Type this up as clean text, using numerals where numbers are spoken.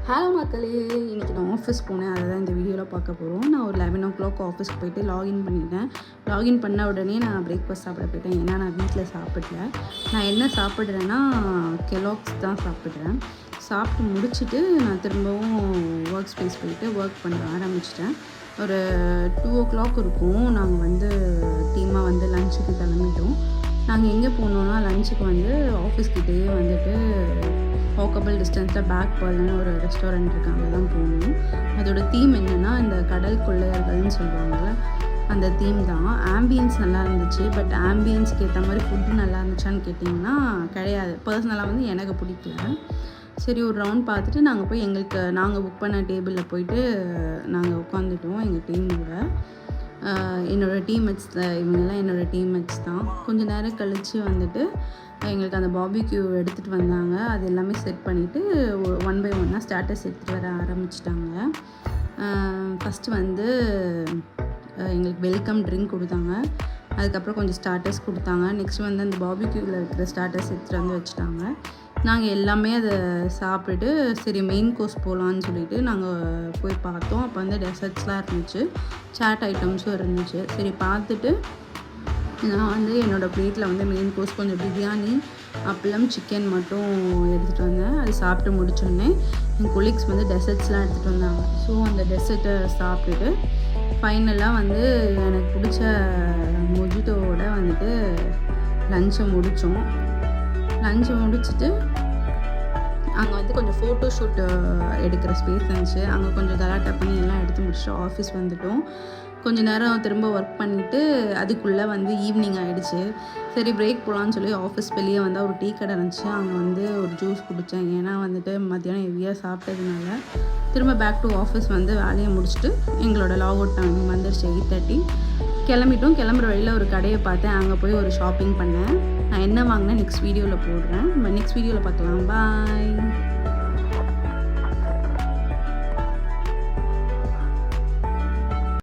Hello மக்களே, இன்றைக்கி நான் ஆஃபீஸ் போனேன். அதை தான் இந்த வீடியோவில் பார்க்க போகிறோம். நான் ஒரு 11 o'clock ஆஃபீஸ்க்கு போயிட்டு லாகின் பண்ணிட்டேன். லாகின் பண்ண உடனே நான் பிரேக்ஃபாஸ்ட் சாப்பிட போயிட்டேன். ஏன்னா நான் வீட்டில் சாப்பிடல. நான் என்ன சாப்பிட்றேன்னா கெலாக்ஸ் தான் சாப்பிட்றேன். சாப்பிட்டு முடிச்சுட்டு நான் திரும்பவும் ஒர்க் ஸ்பேஸ் போயிட்டு ஒர்க் பண்ண ஆரம்பிச்சிட்டேன். ஒரு 2 o'clock இருக்கும். நாங்கள் டீமாக லஞ்சுக்கு கிளம்பிட்டோம். நாங்கள் எங்கே போனோன்னா லஞ்சுக்கு ஆஃபீஸ்கிட்டேயே வாக்கபிள் டிஸ்டன்ஸில் பேக் பால்னு ஒரு ரெஸ்டாரண்ட் இருக்குது, அங்கே தான் போகணும். அதோட தீம் என்னென்னா இந்த கடல் கொள்ளையர்கள்னு சொல்லுவாங்கள்ல, அந்த தீம் தான். ஆம்பியன்ஸ் நல்லா இருந்துச்சு. பட் ஆம்பியன்ஸ்க்கு ஏற்ற மாதிரி ஃபுட்டு நல்லா இருந்துச்சான்னு கேட்டிங்கன்னா கிடையாது. பர்சனலாக எனக்கு பிடிக்கல. சரி, ஒரு ரவுண்ட் பார்த்துட்டு நாங்கள் போய் நாங்கள் புக் பண்ண டேபிளில் போயிட்டு நாங்கள் உட்காந்துட்டோம் எங்கள் டீமோட. என்னோடய டீம்மேட்ஸ் இவங்கெல்லாம் என்னோடய டீம்மேட்ஸ் தான். கொஞ்சம் நேரம் கழித்து எங்களுக்கு அந்த பாபிக்யூ எடுத்துகிட்டு வந்தாங்க. அது எல்லாமே செட் பண்ணிவிட்டு 1 by 1 ஸ்டாட்டஸ் எடுத்துகிட்டு வர ஆரம்பிச்சிட்டாங்க. ஃபஸ்ட்டு எங்களுக்கு வெல்கம் ட்ரிங்க் கொடுத்தாங்க. அதுக்கப்புறம் கொஞ்சம் ஸ்டார்டர்ஸ் கொடுத்தாங்க. நெக்ஸ்ட் அந்த பாபிக்யூவில் இருக்கிற ஸ்டார்டர்ஸ் எடுத்துகிட்டு வச்சுட்டாங்க. நாங்கள் எல்லாமே அதை சாப்பிட்டுட்டு சரி மெயின் கோர்ஸ் போகலான்னு சொல்லிவிட்டு நாங்கள் போய் பார்த்தோம். அப்போ டெசர்ட்ஸ்லாம் இருந்துச்சு, சாட் ஐட்டம்ஸும் இருந்துச்சு. சரி பார்த்துட்டு நான் என்னோடய ப்ளேட்டில் மெயின் கோர்ஸ் கொஞ்சம் பிரியாணி, அப்பளம், சிக்கன் மட்டும் எடுத்துகிட்டு வந்தேன். அது சாப்பிட்டு முடிச்சோடனே என் கொலீக்ஸ் டெசர்ட்ஸ்லாம் எடுத்துகிட்டு வந்தாங்க. ஸோ அந்த டெசர்ட்டை சாப்பிட்டுட்டு ஃபைனலாக எனக்கு பிடிச்ச மொஜிட்டோவோட லஞ்சை முடித்தோம். லஞ்சை முடிச்சுட்டு அங்கே கொஞ்சம் ஃபோட்டோ ஷூட் எடுக்கிற ஸ்பேஸ் இருந்துச்சு. அங்கே கொஞ்சம் கலாட்டா பண்ணி எல்லாம் எடுத்து முடிச்சுட்டு ஆஃபீஸ் வந்துவிட்டோம். கொஞ்சம் நேரம் திரும்ப ஒர்க் பண்ணிவிட்டு அதுக்குள்ளே ஈவினிங் ஆகிடுச்சு. சரி பிரேக் போகலான்னு சொல்லி ஆஃபீஸ் வெளியே ஒரு டீ கடை இருந்துச்சு. அங்கே ஒரு ஜூஸ் குடித்தேன். ஏன்னா மத்தியானம் ஹெவியாக சாப்பிட்டதுனால. திரும்ப பேக் டு ஆஃபீஸ் வேலையை முடிச்சுட்டு எங்களோட லாக் அவுட் டைம் வந்துருச்சு 8:30. கிளம்பிட்டோம். கிளம்புற வழியில் ஒரு கடையை பார்த்தேன். அங்கே போய் ஒரு ஷாப்பிங் பண்ணேன். நான் என்ன வாங்கினேன் நெக்ஸ்ட் வீடியோவில் போடுறேன். நெக்ஸ்ட் வீடியோவில் பார்க்கலாம். பாய்.